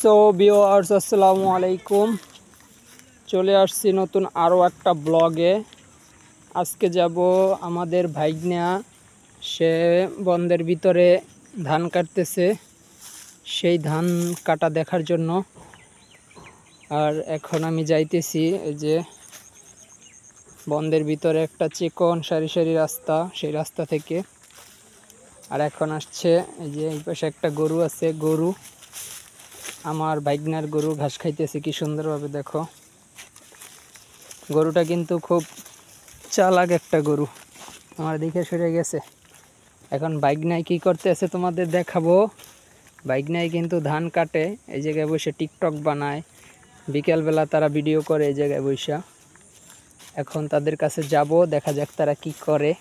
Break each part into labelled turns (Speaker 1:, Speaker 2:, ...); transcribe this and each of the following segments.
Speaker 1: So viewers আসসালামু আলাইকুম, চলে আসছি নতুন আরও একটা ব্লগে। আজকে যাব আমাদের ভাইগনা, সে বন্দের ভিতরে ধান কাটতেছে, সেই ধান কাটা দেখার জন্য। আর এখন আমি যাইতেছি এই যে বন্দের ভিতরে একটা চিকন সারি সারি রাস্তা, সেই রাস্তা থেকে। আর এখন আসছে এই যে এই পাশে একটা গরু আছে, গরু আমার ভাইগনার গরু ঘাস খাইতেছে কি সুন্দরভাবে, দেখো। গরুটা কিন্তু খুব চালাক একটা গরু, আমার দিকে সরে গেছে। এখন ভাইগনায় কি করতেছে তোমাদের দেখাবো। ভাইগনায় কিন্তু ধান কাটে, এই জায়গায় বসে টিকটক বানায়, বিকেলবেলা তারা ভিডিও করে এই জায়গায় বসে। এখন তাদের কাছে যাব, দেখা যাক তারা কি করে।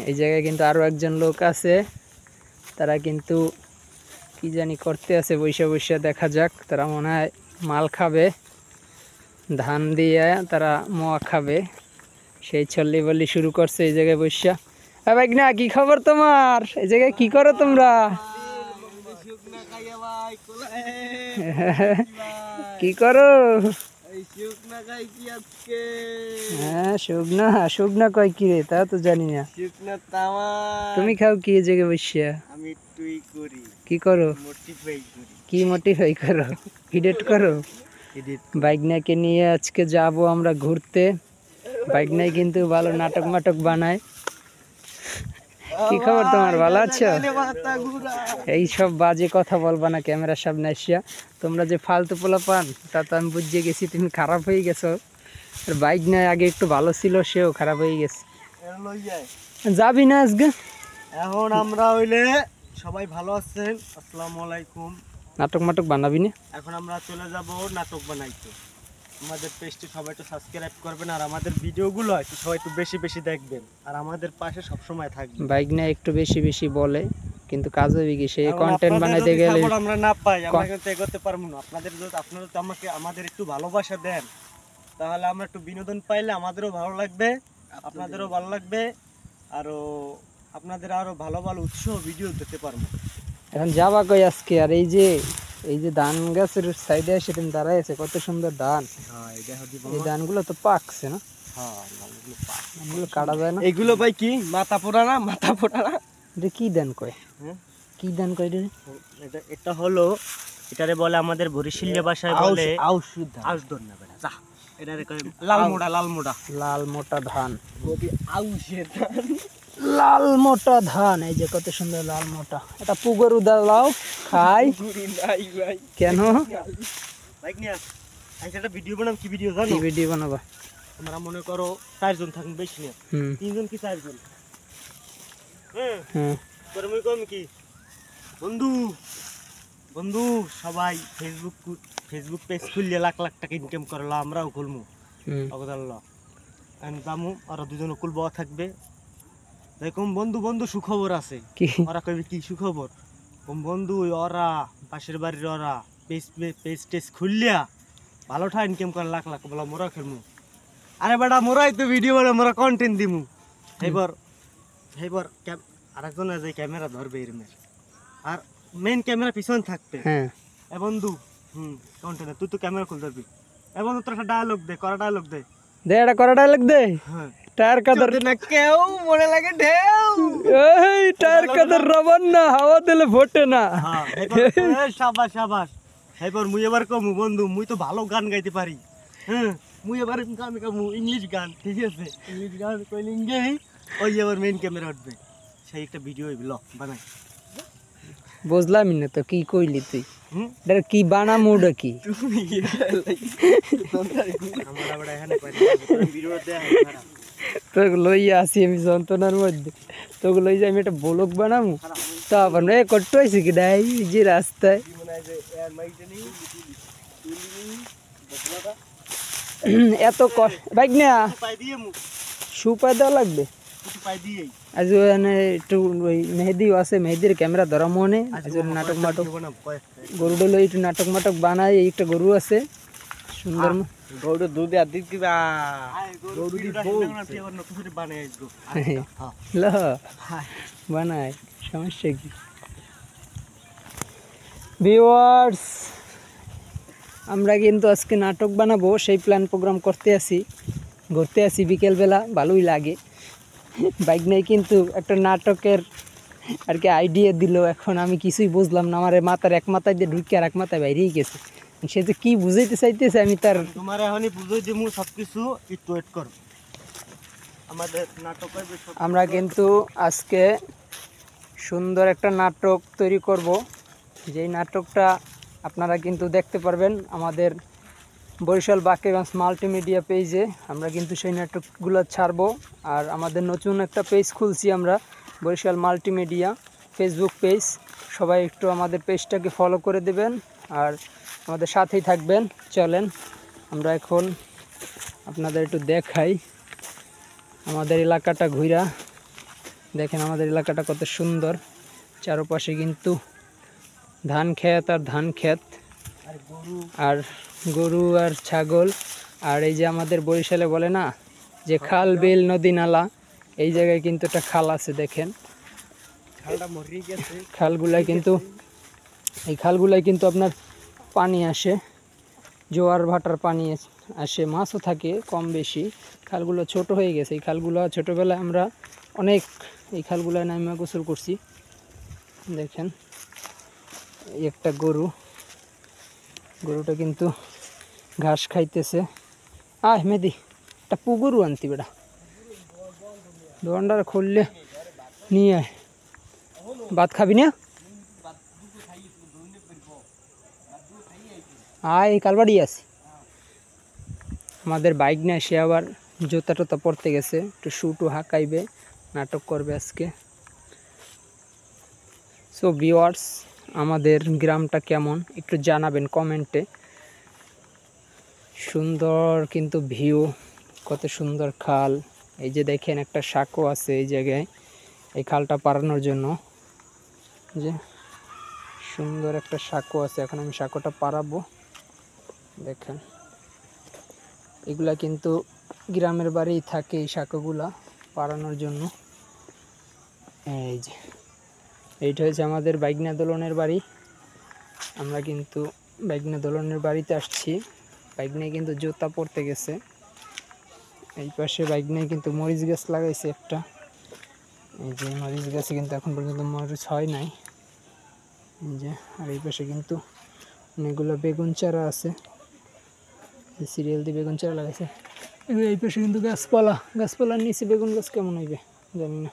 Speaker 1: এই জায়গায় কিন্তু আরও একজন লোক আছে, তারা কিন্তু কি জানি করতে আছে বসে বসে। দেখা যাক, তারা মনে হয় মাল খাবে, ধান দিয়ে তারা মোয়া খাবে, সেই ছল্লি বল্লি শুরু করছে এই জায়গায় বসে। হ্যাঁ ভাইগনা, কি খবর তোমার? এই জায়গায় কি করো তোমরা? কি করো? হ্যাঁ শুকনা শুকনা কয় কি রে, তা তো জানি না। তুমি খাও কি এই জায়গায় বসে? কি করো? কি মোটিফাই করো? এডিট করো? ভাইগনাকে নিয়ে আজকে যাব আমরা ঘুরতে। ভাইগনাই কিন্তু ভালো নাটক মাটক বানায়। কি খবর তোমার, ভালো আছো? এই সব বাজে কথা বলবা না ক্যামেরার সামনে আসিয়া। তোমরা যে ফালতু পোলা পান তা তো আমি বুঝে গেছি, তুমি খারাপ হয়ে গেছো। আর ভাইগনাই আগে একটু ভালো ছিল, সেও খারাপ হয়ে গেছে। যাবি না আজকে?
Speaker 2: এখন আমরা হইলে সবাই ভালো আছেন, আসসালামু আলাইকুম।
Speaker 1: নাটক মাটক বানাবি না?
Speaker 2: এখন আমরা চলে যাব নাটক বানাইতে। আমাদের পেজটি সবাই একটু সাবস্ক্রাইব করবেন, আর আমাদের ভিডিওগুলো একটু সবাই একটু বেশি বেশি দেখবেন, আর আমাদের পাশে সব সময় থাকবেন।
Speaker 1: ভাইগনা একটু বেশি বেশি বলে, কিন্তু কাজ হবে কি, সেই কন্টেন্ট বানাইতে গেলে
Speaker 2: আমরা না পাই, আমরা কিন্তু এগোতে পারবো না। আপনারা যদি আমাকে আমাদের একটু ভালোবাসা দেন, তাহলে আমরা একটু বিনোদন পাইলে আমাদেরও ভালো লাগবে, আপনাদেরও ভালো লাগবে, আরো আপনাদের আরো ভালো ভালো উৎসাহ ভিডিও দিতে পারবো।
Speaker 1: এখন যাবা কই আজকে? আর এই যে ধান গাছের সাইডে এসে তুমি দাঁড়ায় আছে, কত সুন্দর ধান। এই ধানগুলো তো পাকছে না? ধানগুলো কাটা যায় না?
Speaker 2: এগুলো ভাই কি মাথা পোড়া না? মাথা পোড়া না,
Speaker 1: এটা কি ধান কয়? কি ধান কয় এটা?
Speaker 2: এটা হলো, এটারে বলে আমাদের বরিশালীয় ভাষায় বলে আউশ ধান না বেটা, যা এটারে কয় লাল মোটা।
Speaker 1: লাল মোটা ধান,
Speaker 2: আউশের ধান,
Speaker 1: লাল মোটা ধান। এই যে কত সুন্দর লাল মোটা। এটা পুকুর উদালাও খাই কেন?
Speaker 2: ভাই নিয়া একটা ভিডিও বানাম। কি ভিডিও জানো?
Speaker 1: কি ভিডিও বানাবা?
Speaker 2: তোমরা মনে করো 4 জন থাকুন, বেশি না, 3 জন কি 4 জন। হ্যাঁ, তোর মুই কম কি বন্ধু বন্ধু সবাই ফেসবুক পেজ খুললে লাখ লাখ টাকা ইনকাম করলো, আমরাও খুলমু। অগদাল্লাহ দামু আর দুজন খুলবো থাকবে। দেখুন বন্ধু সুখবর আছে। ওরা কইবে কি সুখবর? বন্ধু ওরা পাশের বাড়ির ওরা পেজ টেজ খুললিয়া ভালো ঠা ইনকাম করে লাখ লাখ, বলা মোরা খেলমু। আরে বেটা মোরাই তো ভিডিও বানাই, মোরা কন্টেন্ট দিমু। এইবার আরেকজন আছে ক্যামেরা ধরবে এরমের, আর মেইন ক্যামেরা পিছন থাকবে। এ বন্ধু কন্টেন্ট তুই তো ক্যামেরা খুল ধরবি। এ বন্ধু তোর একটা ডায়লগ দে, করা ডায়লগ দে।
Speaker 1: এটা করা ডায়লগ দে। টায়ার কাদার
Speaker 2: না কেউ মনে লাগে ঢেউ,
Speaker 1: এই টায়ার কাদার রবন না, হাওয়া দিলে ফোটে না।
Speaker 2: শাবাশ শাবাশ। এবার মুই এবার কমু বন্ধু, মুই তো ভালো গান গাইতে পারি। মুই এবার গান গামু ইংলিশ গান, ঠিক আছে? ইংলিশ গান কইলে ইংরেজি, ওই এবার মেইন ক্যামেরা উঠবে, সেই একটা ভিডিও হইল বানাই।
Speaker 1: বুঝলামই না তো কি কইলি তুই। এটা কি বানা মুড কি? তোকে লইয়া আসি আমি যন্ত্রণার মধ্যে, তোকে লই যে আমি একটা ব্লগ বানাবো, তারপর করতে হয়েছে কি নাই যে রাস্তায়। এত কষ্ট বাইক না সুপাই দেওয়া লাগবে। আজ একটু ওই মেহেদিও আছে, মেহেদির ক্যামেরা ধরা মনে আজ নাটক মাটক গরুটা লই একটু নাটক মাটক বানাই। এই একটা গরু আছে সুন্দর,
Speaker 2: গরু দুধ আর দিক দিবা, গরু দি
Speaker 1: বানাই, সমস্যা কি? ভিউয়ার্স, আমরা কিন্তু আজকে নাটক বানাবো, সেই প্ল্যান প্রোগ্রাম করতে আসি, ঘুরতে আসি বিকেলবেলা, ভালোই লাগে। বাইক নেই কিন্তু একটা নাটকের আর কি আইডিয়া দিল, এখন আমি কিছুই বুঝলাম না, আমার মাথার এক মাথায় দিয়ে ঢুকে আর এক মাথায় বাইরেই গেছে। সে যে কি বুঝাইতে চাইতেছে আমি তার
Speaker 2: তোমার এখনই বুঝাই দিমু সবকিছু, একটু ওয়েট কর। আমাদের নাটক
Speaker 1: আমরা কিন্তু আজকে সুন্দর একটা নাটক তৈরি করব, যেই নাটকটা আপনারা কিন্তু দেখতে পারবেন আমাদের বরিশাল বাকেগঞ্জ মাল্টিমিডিয়া পেজে। আমরা কিন্তু সেই নাটকগুলো ছাড়বো। আর আমাদের নতুন একটা পেজ খুলছি আমরা, বরিশাল মাল্টিমিডিয়া ফেসবুক পেজ। সবাই একটু আমাদের পেজটাকে ফলো করে দেবেন আর আমাদের সাথেই থাকবেন। চলেন আমরা এখন আপনাদের একটু দেখাই আমাদের এলাকাটা ঘুরা। দেখেন আমাদের এলাকাটা কত সুন্দর, চারপাশে কিন্তু ধান ক্ষেত আর ধান ক্ষেত, আর গরু আর ছাগল। আর এই যে আমাদের বরিশালে বলে না যে খাল বিল নদী নালা, এই জায়গায় কিন্তু একটা খাল আছে। দেখেন খালগুলাই কিন্তু, এই খালগুলাই কিন্তু আপনার পানি আসে, জোয়ার ভাটার পানি আসে, মাছও থাকে কম বেশি। খালগুলো ছোট হয়ে গেছে, এই খালগুলো ছোটোবেলায় আমরা অনেক এই খালগুলোয় নামে গোসল করছি। দেখেন এই একটা গরু, গরুটা কিন্তু ঘাস খাইতেছে। মেদি একটা পুকুরও আনতি বেটা, দোকানটা খুললে নিয়ে আয়। ভাত খাবি না? এই কালবাড়ি আছে। আমাদের বাইক নিয়ে সে আবার জুতা টুতা পরতে গেছে, একটু শুটু হাঁকাইবে, নাটক করবে আজকে। সো ভিউয়ার্স, আমাদের গ্রামটা কেমন একটু জানাবেন কমেন্টে। সুন্দর কিন্তু ভিউ, কত সুন্দর খাল। এই যে দেখেন একটা সাঁকো আছে এই জায়গায়, এই খালটা পারানোর জন্য যে সুন্দর একটা সাঁকো আছে। এখন আমি সাঁকোটা পারাবো। দেখেন এগুলা কিন্তু গ্রামের বাড়ি থাকে, এই সাঁকোগুলা পারানোর জন্য। এই যে এইটা হচ্ছে আমাদের বাইগনা দোলনের বাড়ি। আমরা কিন্তু বাইগনা দোলনের বাড়িতে আসছি। বাইক নিয়ে কিন্তু জুতা পরতে গেছে। এই পাশে বাইক নিয়ে কিন্তু মরিচ গাছ লাগাইছে একটা, এই যে মরিচ গাছে কিন্তু এখন পর্যন্ত মরিচ হয় নাই। এই যে, আর এই পাশে কিন্তু অনেকগুলো বেগুন চারা আছে, সিরিয়াল দিয়ে বেগুন চারা লাগাইছে। এই পাশে কিন্তু গাছপালা, গাছপালার নিচে বেগুন গাছ কেমন হইবে জানি না।